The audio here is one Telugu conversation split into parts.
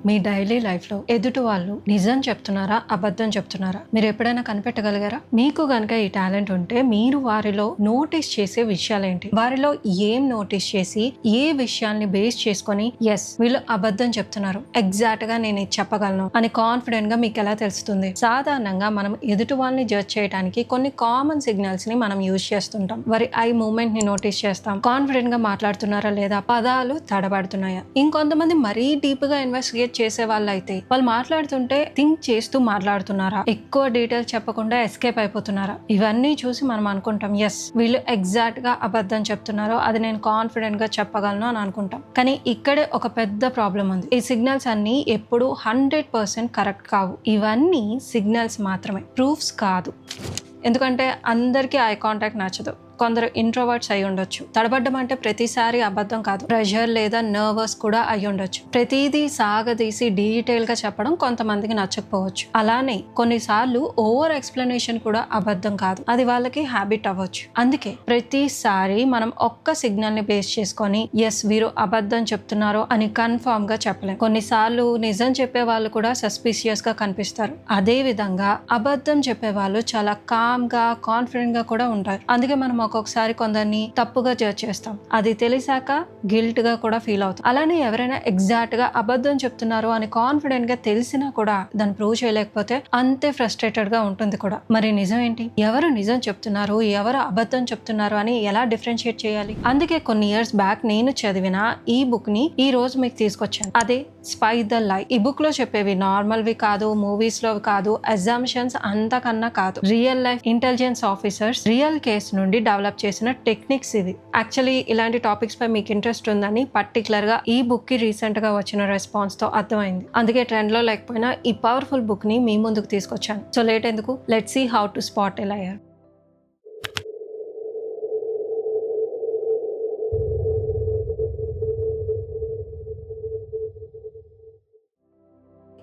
మీ డైలీ లైఫ్ లో ఎదుటి వాళ్ళు నిజం చెప్తున్నారా అబద్ధం చెప్తున్నారా మీరు ఎప్పుడైనా కనిపెట్టగలిగారా? మీకు గనక ఈ టాలెంట్ ఉంటే మీరు వారిలో నోటీస్ చేసే విషయాలేంటి, వారిలో ఏం నోటీస్ చేసి ఏ విషయాల్ని బేస్ చేసుకొని ఎస్ వీళ్ళు అబద్ధం చెప్తున్నారు, ఎగ్జాక్ట్ గా నేను ఇది చెప్పగలను అని కాన్ఫిడెంట్ గా మీకు ఎలా తెలుస్తుంది? సాధారణంగా మనం ఎదుటి వాళ్ళని జడ్జ్ చేయడానికి కొన్ని కామన్ సిగ్నల్స్ ని మనం యూజ్ చేస్తుంటాం. వారి ఐ మూమెంట్ ని నోటీస్ చేస్తాం, కాన్ఫిడెంట్ గా మాట్లాడుతున్నారా లేదా, పదాలు తడబడుతున్నాయా. ఇంకొంతమంది మరీ డీప్ గా ఇన్వెస్టిగేట్ చేసే వాళ్ళు అయితే వాళ్ళు మాట్లాడుతుంటే థింక్ చేస్తూ మాట్లాడుతున్నారా, ఎక్కువ డీటెయిల్స్ చెప్పకుండా ఎస్కేప్ అయిపోతున్నారా. ఇవన్నీ చూసి మనం అనుకుంటాం ఎస్ వీళ్ళు ఎగ్జాక్ట్ గా అబద్ధం చెప్తున్నారో అది నేను కాన్ఫిడెంట్ గా చెప్పగలను అని అనుకుంటాం. కానీ ఇక్కడే ఒక పెద్ద ప్రాబ్లం ఉంది. ఈ సిగ్నల్స్ అన్ని ఎప్పుడు 100% కరెక్ట్ కావు. ఇవన్నీ సిగ్నల్స్ మాత్రమే, ప్రూఫ్స్ కాదు. ఎందుకంటే అందరికీ ఐ కాంటాక్ట్ నచ్చదు. కొందరు ఇంట్రోవర్ట్స్ అయి ఉండొచ్చు. తడబడ్డం అంటే ప్రతిసారి అబద్ధం కాదు, ప్రెషర్ లేదా నర్వస్ కూడా అయి ఉండొచ్చు. ప్రతిదీ సాగదీసి డీటెయిల్ గా చెప్పడం కొంతమందికి నచ్చకపోవచ్చు. అలానే కొన్నిసార్లు ఓవర్ ఎక్స్ప్లెనేషన్ కూడా అబద్ధం కాదు, అది వాళ్ళకి హ్యాబిట్ అవ్వచ్చు. అందుకే ప్రతిసారి మనం ఒక్క సిగ్నల్ ని బేస్ చేసుకొని ఎస్ వీరు అబద్ధం చెప్తున్నారు అని కన్ఫర్మ్ గా చెప్పలేం. కొన్నిసార్లు నిజం చెప్పే వాళ్ళు కూడా సస్పిషియస్ గా కనిపిస్తారు. అదే విధంగా అబద్ధం చెప్పే వాళ్ళు చాలా కామ్ గా కాన్ఫిడెంట్ గా కూడా ఉంటారు. అందుకే మనం ఒక్కొక్కసారి కొందరిని తప్పుగా జడ్జ్ చేస్తాం, అది తెలిసాక గిల్ట్ గా కూడా ఫీల్ అవుతాం. అలానే ఎవరైనా ఎగ్జాక్ట్ గా అబద్ధం చెప్తున్నారు అని కాన్ఫిడెంట్ గా తెలిసినా కూడా దాన్ని ప్రూవ్ చేయలేకపోతే అంతే ఫ్రస్ట్రేటెడ్ గా ఉంటుంది కూడా. మరి నిజం ఏంటి, ఎవరు నిజం చెప్తున్నారు ఎవరు అబద్ధం చెప్తున్నారు అని ఎలా డిఫరెన్షియేట్ చేయాలి? అందుకే కొన్ని ఇయర్స్ బ్యాక్ నేను చదివిన ఈ బుక్ ని ఈ రోజు మీకు తీసుకొచ్చాను. అదే స్పై ద లై. ఈ బుక్ లో చెప్పేవి నార్మల్ వి కాదు, మూవీస్ లో కాదు, అజంప్షన్స్ అంతకన్నా కాదు. Real life intelligence officers real case నుండి డెవలప్ చేసిన టెక్నిక్స్ ఇవి. యాక్చువల్లీ ఇలాంటి టాపిక్స్ పై మీకు ఇంట్రెస్ట్ ఉందని పర్టికులర్ గా ఈ బుక్ కి రీసెంట్ గా వచ్చిన రెస్పాన్స్ తో అర్థమైంది. అందుకే ట్రెండ్ లో లేకపోయినా ఈ పవర్ఫుల్ బుక్ ని మీ ముందుకు తీసుకొచ్చాను. సో లేట్ ఎందుకు, let's see how to spot a liar.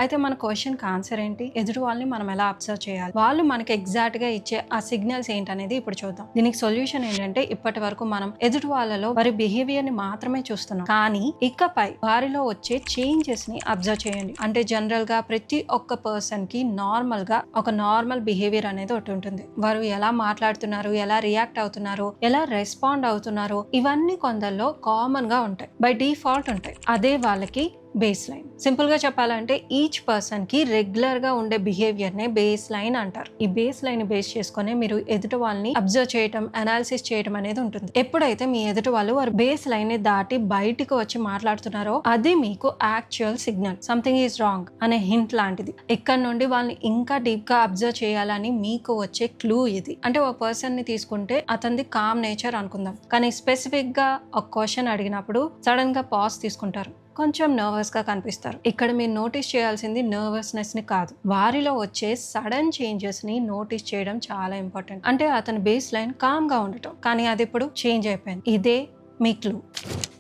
అయితే మన క్వశ్చన్కి ఆన్సర్ ఏంటి, ఎదుటి వాళ్ళని మనం ఎలా అబ్జర్వ్ చేయాలి, వాళ్ళు మనకి ఎగ్జాక్ట్ గా ఇచ్చే ఆ సిగ్నల్స్ ఏంటనేది ఇప్పుడు చూద్దాం. దీనికి సొల్యూషన్ ఏంటంటే ఇప్పటి వరకు మనం ఎదుటి వాళ్ళలో వారి బిహేవియర్ ని మాత్రమే చూస్తున్నాం, కానీ ఇకపై వారిలో వచ్చే చేంజెస్ ని అబ్జర్వ్ చేయండి. అంటే జనరల్ గా ప్రతి ఒక్క పర్సన్ కి నార్మల్ గా ఒక నార్మల్ బిహేవియర్ అనేది ఒకటి ఉంటుంది. వారు ఎలా మాట్లాడుతున్నారు, ఎలా రియాక్ట్ అవుతున్నారు, ఎలా రెస్పాండ్ అవుతున్నారు, ఇవన్నీ కొందరిలో కామన్ గా ఉంటాయి, బై డిఫాల్ట్ ఉంటాయి. అదే వాళ్ళకి బేస్ లైన్. సింపుల్ గా చెప్పాలంటే ఈచ్ పర్సన్ కి రెగ్యులర్ గా ఉండే బిహేవియర్ నే బేస్ లైన్ అంటారు. ఈ బేస్ లైన్ బేస్ చేసుకుని మీరు ఎదుటి వాళ్ళని అబ్జర్వ్ చేయటం, అనాలిసిస్ చేయటం అనేది ఉంటుంది. ఎప్పుడైతే మీ ఎదుటి వాళ్ళు వారు బేస్ లైన్ ని దాటి బయటికి వచ్చి మాట్లాడుతున్నారో అది మీకు actual signal, something is wrong అనే హింట్ లాంటిది. ఇక్కడ నుండి వాళ్ళని ఇంకా డీప్ గా అబ్జర్వ్ చేయాలని మీకు వచ్చే క్లూ ఇది. అంటే ఒక పర్సన్ ని తీసుకుంటే అతనిది కామ్ నేచర్ అనుకుందాం, కానీ స్పెసిఫిక్ గా ఒక క్వశ్చన్ అడిగినప్పుడు సడన్ గా పాజ్ తీసుకుంటారు, కొంచెం నర్వస్ గా కనిపిస్తారు. ఇక్కడ మీరు నోటీస్ చేయాల్సింది నర్వస్నెస్ ని కాదు, వారిలో వచ్చే సడన్ చేంజెస్ ని నోటీస్ చేయడం చాలా ఇంపార్టెంట్. అంటే అతని బేస్ లైన్ కామ్ గా ఉండటం, కానీ అది ఇప్పుడు చేంజ్ అయిపోయింది. ఇదే మీ క్లూ.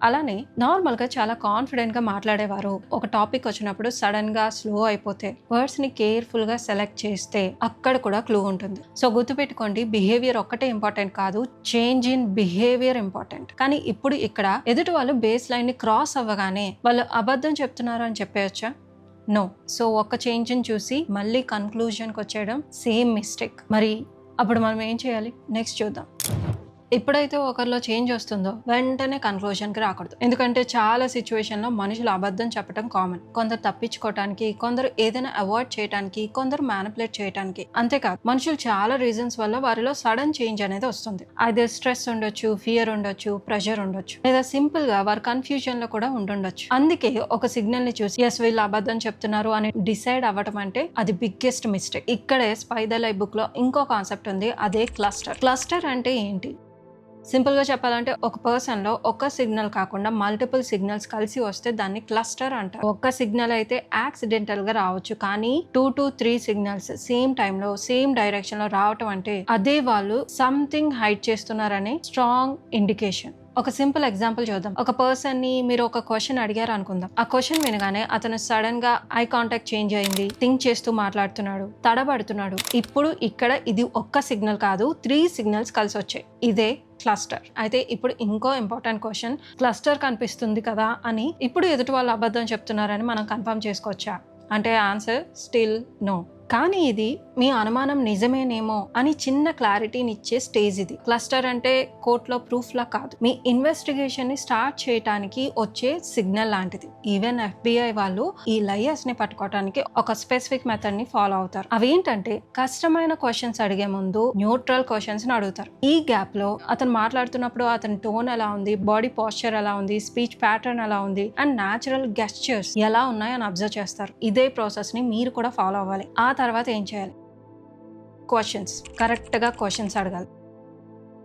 అలానే నార్మల్ గా చాలా కాన్ఫిడెంట్ గా మాట్లాడేవారు ఒక టాపిక్ వచ్చినప్పుడు సడన్ గా స్లో అయిపోతే వర్డ్స్ ని కేర్ఫుల్ గా సెలెక్ట్ చేస్తే అక్కడ కూడా క్లూ ఉంటుంది. సో గుర్తుపెట్టుకోండి, బిహేవియర్ ఒక్కటే ఇంపార్టెంట్ కాదు, చేంజ్ ఇన్ బిహేవియర్ ఇంపార్టెంట్. కానీ ఇప్పుడు ఇక్కడ ఎదుటి వాళ్ళు బేస్ లైన్ ని క్రాస్ అవ్వగానే వాళ్ళు అబద్ధం చెప్తున్నారు అని చెప్పేయచ్చా? నో. సో ఒక్క చేంజ్ ని చూసి మళ్ళీ కన్క్లూజన్ కి వచ్చేయడం సేమ్ మిస్టేక్. మరి అప్పుడు మనం ఏం చేయాలి నెక్స్ట్ చూద్దాం. ఎప్పుడైతే ఒకరిలో చేంజ్ వస్తుందో వెంటనే కన్క్లూజన్కి రాకూడదు. ఎందుకంటే చాలా సిచ్యువేషన్లో మనుషులు అబద్ధం చెప్పడం కామన్. కొందరు తప్పించుకోవటానికి, కొందరు ఏదైనా అవాయిడ్ చేయడానికి, కొందరు మ్యానిపులేట్ చేయడానికి. అంతేకాదు మనుషులు చాలా రీజన్స్ వల్ల వారిలో సడన్ చేంజ్ అనేది వస్తుంది. అదే స్ట్రెస్ ఉండొచ్చు, ఫియర్ ఉండొచ్చు, ప్రెషర్ ఉండొచ్చు, లేదా సింపుల్ గా వారు కన్ఫ్యూజన్ లో కూడా ఉండుండొచ్చు. అందుకే ఒక సిగ్నల్ ని చూసి ఎస్ వీళ్ళు అబద్ధం చెప్తున్నారు అని డిసైడ్ అవ్వటం అంటే అది బిగ్గెస్ట్ మిస్టేక్. ఇక్కడే స్పై ద లై బుక్ లో ఇంకో కాన్సెప్ట్ ఉంది, అదే క్లస్టర్. క్లస్టర్ అంటే ఏంటి? సింపుల్ గా చెప్పాలంటే ఒక పర్సన్ లో ఒక సిగ్నల్ కాకుండా మల్టిపుల్ సిగ్నల్స్ కలిసి వస్తే దాన్ని క్లస్టర్ అంటారు. ఒక్క సిగ్నల్ అయితే యాక్సిడెంటల్ గా రావచ్చు, కానీ 2 to 3 సిగ్నల్స్ సేమ్ టైమ్ లో సేమ్ డైరెక్షన్ లో రావటం అంటే అదే వాళ్ళు సంథింగ్ హైడ్ చేస్తున్నారనే స్ట్రాంగ్ ఇండికేషన్. ఒక సింపుల్ ఎగ్జాంపుల్ చూద్దాం. ఒక పర్సన్ ని మీరు ఒక క్వశ్చన్ అడిగారు అనుకుందాం. ఆ క్వశ్చన్ వినగానే అతను సడన్ గా ఐ కాంటాక్ట్ చేంజ్ అయింది, థింక్ చేస్తూ మాట్లాడుతున్నాడు, తడబడుతున్నాడు. ఇప్పుడు ఇక్కడ ఇది ఒక్క సిగ్నల్ కాదు, 3 సిగ్నల్స్ కలిసి వచ్చాయి. ఇదే క్లస్టర్. అయితే ఇప్పుడు ఇంకో ఇంపార్టెంట్ క్వశ్చన్, క్లస్టర్ కనిపిస్తుంది కదా అని ఇప్పుడు ఎదుటి వాళ్ళు అబద్ధం చెప్తున్నారని మనం కన్ఫర్మ్ చేసుకోవచ్చా అంటే ఆన్సర్ స్టిల్ నో. కానీ ఇది మీ అనుమానం నిజమేనేమో అని చిన్న క్లారిటీని ఇచ్చే స్టేజ్ ఇది. క్లస్టర్ అంటే కోర్టులో ప్రూఫ్ లా కాదు, మీ ఇన్వెస్టిగేషన్ ని స్టార్ట్ చేయడానికి వచ్చే సిగ్నల్ లాంటిది. ఈవెన్ FBI వాళ్ళు ఈ లయర్స్ ని పట్టుకోవడానికి ఒక స్పెసిఫిక్ మెథడ్ ని ఫాలో అవుతారు. అవేంటంటే కష్టమైన క్వశ్చన్స్ అడిగే ముందు న్యూట్రల్ క్వశ్చన్స్ ని అడుగుతారు. ఈ గ్యాప్ లో అతను మాట్లాడుతున్నప్పుడు అతని టోన్ ఎలా ఉంది, బాడీ పోస్చర్ ఎలా ఉంది, స్పీచ్ ప్యాటర్న్ ఎలా ఉంది అండ్ న్యాచురల్ గెస్చర్స్ ఎలా ఉన్నాయని అబ్జర్వ్ చేస్తారు. ఇదే ప్రాసెస్ ని మీరు కూడా ఫాలో అవ్వాలి. ఆ తర్వాత ఏం చేయాలి, క్వశ్చన్స్ కరెక్ట్గా క్వశ్చన్స్ అడగాలి.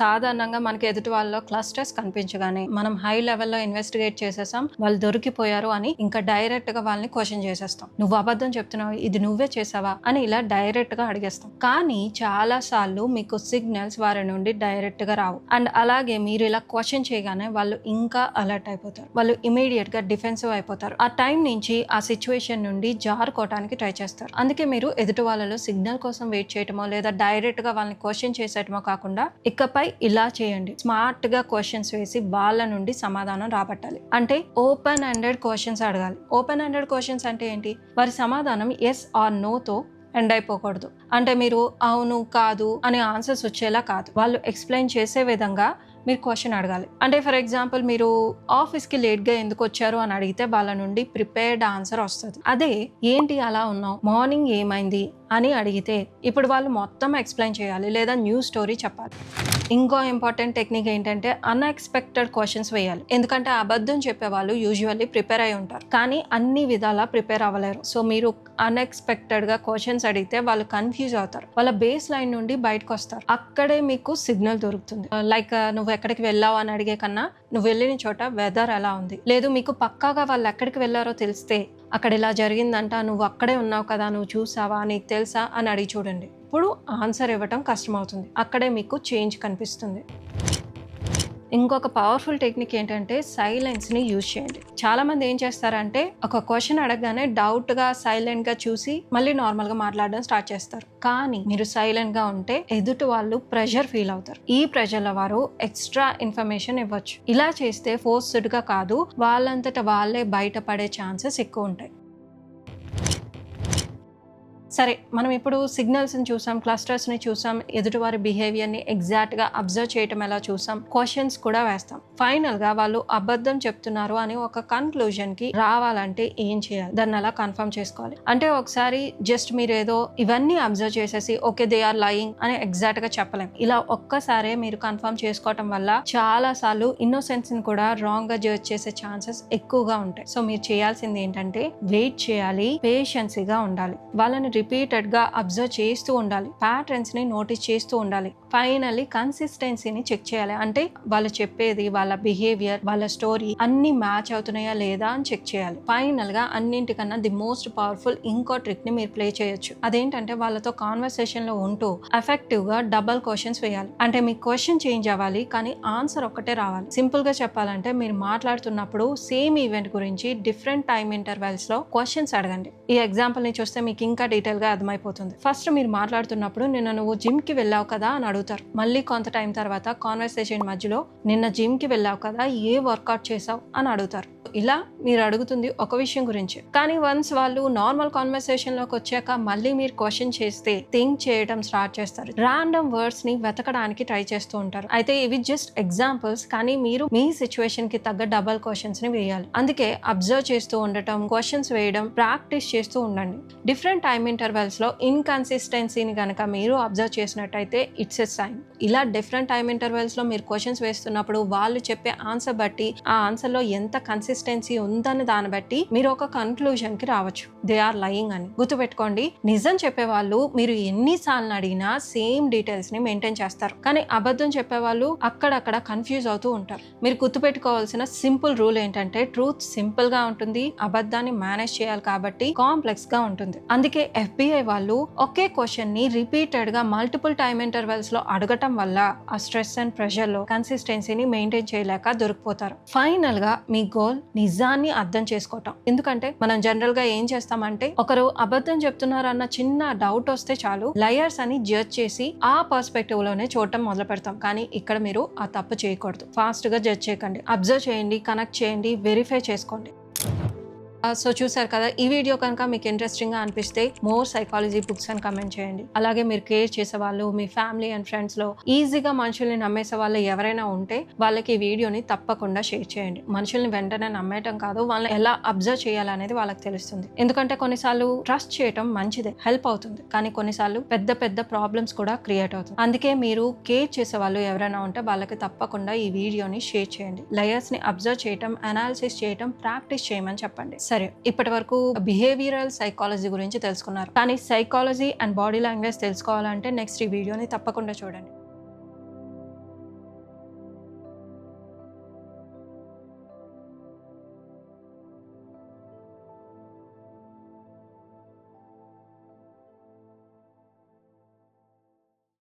సాధారణంగా మనకి ఎదుటి వాళ్ళలో క్లస్టర్స్ కనిపించగానే మనం హై లెవెల్లో ఇన్వెస్టిగేట్ చేసేసాం, వాళ్ళు దొరికిపోయారు అని ఇంకా డైరెక్ట్ గా వాళ్ళని క్వశ్చన్ చేసేస్తాం. నువ్వు అబద్ధం చెప్తున్నావు, ఇది నువ్వే చేసావా అని ఇలా డైరెక్ట్ గా అడిగేస్తాం. కానీ చాలా సార్లు మీకు సిగ్నల్స్ వారి నుండి డైరెక్ట్ గా రావు. అండ్ అలాగే మీరు ఇలా క్వశ్చన్ చేయగానే వాళ్ళు ఇంకా అలర్ట్ అయిపోతారు, వాళ్ళు ఇమీడియట్ గా డిఫెన్సివ్ అయిపోతారు. ఆ టైం నుంచి ఆ సిచ్యువేషన్ నుండి జారుకోవడానికి ట్రై చేస్తారు. అందుకే మీరు ఎదుటి వాళ్ళలో సిగ్నల్ కోసం వెయిట్ చేయటమో లేదా డైరెక్ట్ గా వాళ్ళని క్వశ్చన్ చేసేయటమో కాకుండా ఇకపై ఇలా చేయండి, స్మార్ట్ గా క్వశ్చన్స్ వేసి వాళ్ళ నుండి సమాధానం రాబట్టాలి. అంటే ఓపెన్ ఎండెడ్ క్వశ్చన్స్ అడగాలి. ఓపెన్ ఎండెడ్ క్వశ్చన్స్ అంటే ఏంటి, వారి సమాధానం ఎస్ ఆర్ నో తో ఎండ్ అయిపోకూడదు. అంటే మీరు అవును కాదు అనే ఆన్సర్స్ వచ్చేలా కాదు, వాళ్ళు ఎక్స్ప్లెయిన్ చేసే విధంగా మీరు క్వశ్చన్ అడగాలి. అంటే ఫర్ ఎగ్జాంపుల్ మీరు ఆఫీస్కి లేట్గా ఎందుకు వచ్చారు అని అడిగితే వాళ్ళ నుండి ప్రిపేర్డ్ ఆన్సర్ వస్తుంది. అదే ఏంటి అలా ఉన్నావు, మార్నింగ్ ఏమైంది అని అడిగితే ఇప్పుడు వాళ్ళు మొత్తం ఎక్స్ప్లెయిన్ చేయాలి లేదా న్యూ స్టోరీ చెప్పాలి. ఇంకో ఇంపార్టెంట్ టెక్నిక్ ఏంటంటే అన్ఎక్స్పెక్టెడ్ క్వశ్చన్స్ వేయాలి. ఎందుకంటే అబద్ధం చెప్పే వాళ్ళు యూజువల్లీ ప్రిపేర్ అయి ఉంటారు, కానీ అన్ని విధాలా ప్రిపేర్ అవ్వలేరు. సో మీరు అన్ఎక్స్పెక్టెడ్ గా క్వశ్చన్స్ అడిగితే వాళ్ళు కన్ఫ్యూజ్ అవుతారు, వాళ్ళ బేస్ లైన్ నుండి బయటకు వస్తారు. అక్కడే మీకు సిగ్నల్ దొరుకుతుంది. లైక్ నువ్వు ఎక్కడికి వెళ్ళావు అని అడిగే కన్నా నువ్వు వెళ్ళిన చోట వెదర్ ఎలా ఉంది, లేదు మీకు పక్కాగా వాళ్ళు ఎక్కడికి వెళ్ళారో తెలిస్తే అక్కడ ఇలా జరిగిందంట, నువ్వు అక్కడే ఉన్నావు కదా, నువ్వు చూసావా, నీకు తెలుసా అని అడిగి చూడండి. ఇప్పుడు ఆన్సర్ ఇవ్వటం కష్టమవుతుంది, అక్కడే మీకు చేంజ్ కనిపిస్తుంది. ఇంకొక పవర్ఫుల్ టెక్నిక్ ఏంటంటే సైలెన్స్ని యూజ్ చేయండి. చాలా మంది ఏం చేస్తారంటే ఒక క్వశ్చన్ అడగగానే డౌట్గా సైలెంట్గా చూసి మళ్ళీ నార్మల్గా మాట్లాడడం స్టార్ట్ చేస్తారు. కానీ మీరు సైలెంట్గా ఉంటే ఎదుటి వాళ్ళు ప్రెషర్ ఫీల్ అవుతారు. ఈ ప్రెషర్లో వారు ఎక్స్ట్రా ఇన్ఫర్మేషన్ ఇవ్వచ్చు. ఇలా చేస్తే ఫోర్స్డ్గా కాదు, వాళ్ళంతట వాళ్ళే బయటపడే ఛాన్సెస్ ఎక్కువ ఉంటాయి. సరే, మనం ఇప్పుడు సిగ్నల్స్ని చూసాం, క్లస్టర్స్ని చూసాం, ఎదుటివారి బిహేవియర్ని ఎగ్జాక్ట్గా అబ్జర్వ్ చేయటం ఎలా చూసాం, క్వశ్చన్స్ కూడా వేస్తాం. ఫైనల్గా వాళ్ళు అబద్ధం చెప్తున్నారు అని ఒక కన్క్లూజన్కి రావాలంటే ఏం చేయాలి, దాన్ని అలా కన్ఫర్మ్ చేసుకోవాలి. అంటే ఒకసారి జస్ట్ మీరు ఏదో ఇవన్నీ అబ్జర్వ్ చేసేసి ఓకే దే ఆర్ లయింగ్ అని ఎగ్జాక్ట్గా చెప్పలేం. ఇలా ఒక్కసారే మీరు కన్ఫర్మ్ చేసుకోవటం వల్ల చాలా సార్లు ఇన్నోసెన్స్ని కూడా రాంగ్గా జడ్జ్ చేసే ఛాన్సెస్ ఎక్కువగా ఉంటాయి. సో మీరు చేయాల్సింది ఏంటంటే వెయిట్ చేయాలి, పేషెన్సీగా ఉండాలి, వాళ్ళని రిపీటెడ్ గా అబ్జర్వ్ చేస్తూ ఉండాలి, ప్యాటర్న్స్ ని నోటీస్ చేస్తూ ఉండాలి. ఫైనల్లీ కన్సిస్టెన్సీని చెక్ చేయాలి. అంటే వాళ్ళు చెప్పేది, వాళ్ళ బిహేవియర్, వాళ్ళ స్టోరీ అన్ని మ్యాచ్ అవుతున్నాయా లేదా అని చెక్ చేయాలి. ఫైనల్ గా అన్నింటికన్నా ది మోస్ట్ పవర్ఫుల్ ఇంకో ట్రిక్ ని మీరు ప్లే చేయొచ్చు. అదేంటంటే వాళ్ళతో కాన్వర్సేషన్ లో ఉంటూ ఎఫెక్టివ్ గా డబల్ క్వశ్చన్స్ వేయాలి. అంటే మీ క్వశ్చన్ చేంజ్ అవ్వాలి కానీ ఆన్సర్ ఒక్కటే రావాలి. సింపుల్ గా చెప్పాలంటే మీరు మాట్లాడుతున్నప్పుడు సేమ్ ఈవెంట్ గురించి డిఫరెంట్ టైం ఇంటర్వెల్స్ లో క్వశ్చన్స్ అడగండి. ఈ ఎగ్జాంపుల్ ని చూస్తే మీకు ఇంకా డీటెయిల్ గా అర్థమైపోతుంది. ఫస్ట్ మీరు మాట్లాడుతున్నప్పుడు నిన్న నువ్వు జిమ్ కి వెళ్ళావు కదా అని అడుగుతారు. మళ్ళీ కొంత టైం తర్వాత కాన్వర్సేషన్ మధ్యలో నిన్న జిమ్ కి వెళ్ళావు కదా, ఏ వర్కౌట్ చేసావు అని అడుగుతారు. ఇలా మీరు అడుగుతుంది ఒక విషయం గురించి, కానీ వన్స్ వాళ్ళు నార్మల్ కాన్వర్సేషన్ లోకి వచ్చాక మళ్ళీ మీరు క్వశ్చన్ చేస్తే థింక్ చేయడం స్టార్ట్ చేస్తారు, రాండమ్ వర్డ్స్ ని వెతకడానికి ట్రై చేస్తూ ఉంటారు. అయితే ఇవి జస్ట్ ఎగ్జాంపుల్స్, కానీ మీరు మీ సిచ్యువేషన్ కి తగ్గ డబల్ క్వశ్చన్స్ ని వేయాలి. అందుకే అబ్జర్వ్ చేస్తూ ఉండటం, క్వశ్చన్స్ వేయడం ప్రాక్టీస్ చేస్తూ ఉండండి. డిఫరెంట్ టైం ఇంటర్వెల్స్ లో ఇన్కన్సిస్టెన్సీని కనుక మీరు అబ్జర్వ్ చేసినట్టయితే ఇట్స్ ఎ సైన్. ఇలా డిఫరెంట్ టైం ఇంటర్వెల్స్ లో మీరు క్వశ్చన్స్ వేస్తున్నప్పుడు వాళ్ళు చెప్పే ఆన్సర్ బట్టి ఆ ఆన్సర్ లో ఎంత కన్సిస్టెన్సీ ఉందని దాన్ని బట్టి మీరు ఒక కన్క్లూజన్ కి రావచ్చు, దే ఆర్ లయింగ్ అని. గుర్తుపెట్టుకోండి, నిజం చెప్పేవాళ్ళు మీరు ఎన్నిసార్లు అడిగినా సేమ్ డీటెయిల్స్ ని మెయింటైన్ చేస్తారు, కానీ అబద్ధం చెప్పేవాళ్ళు అక్కడక్కడ కన్ఫ్యూజ్ అవుతూ ఉంటారు. మీరు గుర్తుపెట్టుకోవాల్సిన సింపుల్ రూల్ ఏంటంటే ట్రూత్ సింపుల్ గా ఉంటుంది, అబద్ధాన్ని మేనేజ్ చేయాలి కాబట్టి కాంప్లెక్స్ గా ఉంటుంది. అందుకే FBI వాళ్ళు ఒకే క్వశ్చన్ ని రిపీటెడ్ గా మల్టిపుల్ టైం ఇంటర్వెల్స్ లో అడగటం వల్ల ఆ స్ట్రెస్ అండ్ ప్రెషర్ లో కన్సిస్టెన్సీని మెయింటైన్ చేయలేక దొరికిపోతారు. ఫైనల్ గా మీ గోల్ నిజాన్ని అర్థం చేసుకోవటం. ఎందుకంటే మనం జనరల్ గా ఏం చేస్తామంటే ఒకరు అబద్ధం చెప్తున్నారు అన్న చిన్న డౌట్ వస్తే చాలు లయర్స్ అని జడ్జ్ చేసి ఆ పర్స్పెక్టివ్ లోనే చూడటం మొదలు పెడతాం. కానీ ఇక్కడ మీరు ఆ తప్పు చేయకూడదు. ఫాస్ట్ గా జడ్జ్ చేయకండి, అబ్జర్వ్ చేయండి, కనెక్ట్ చేయండి, వెరిఫై చేసుకోండి. సో చూసారు కదా, ఈ వీడియో కనుక మీకు ఇంట్రెస్టింగ్ గా అనిపిస్తే మోర్ సైకాలజీ బుక్స్ అని కమెంట్ చేయండి. అలాగే మీరు కేర్ చేసే వాళ్ళు, మీ ఫ్యామిలీ అండ్ ఫ్రెండ్స్ లో ఈజీగా మనుషుల్ని నమ్మేసే వాళ్ళు ఎవరైనా ఉంటే వాళ్ళకి ఈ వీడియోని తప్పకుండా షేర్ చేయండి. మనుషుల్ని వెంటనే నమ్మేయటం కాదు, వాళ్ళని ఎలా అబ్జర్వ్ చేయాలనేది వాళ్ళకి తెలుస్తుంది. ఎందుకంటే కొన్నిసార్లు ట్రస్ట్ చేయటం మంచిదే, హెల్ప్ అవుతుంది, కానీ కొన్నిసార్లు పెద్ద పెద్ద ప్రాబ్లమ్స్ కూడా క్రియేట్ అవుతుంది. అందుకే మీరు కేర్ చేసే వాళ్ళు ఎవరైనా ఉంటే వాళ్ళకి తప్పకుండా ఈ వీడియోని షేర్ చేయండి. లేయర్స్ ని అబ్జర్వ్ చేయటం, అనాలిసిస్ చేయటం ప్రాక్టీస్ చేయమని చెప్పండి. సరే, ఇప్పటి వరకు బిహేవియరల్ సైకాలజీ గురించి తెలుసుకున్నారు, కానీ సైకాలజీ అండ్ బాడీ లాంగ్వేజ్ తెలుసుకోవాలంటే నెక్స్ట్ ఈ వీడియోని తప్పకుండా చూడండి.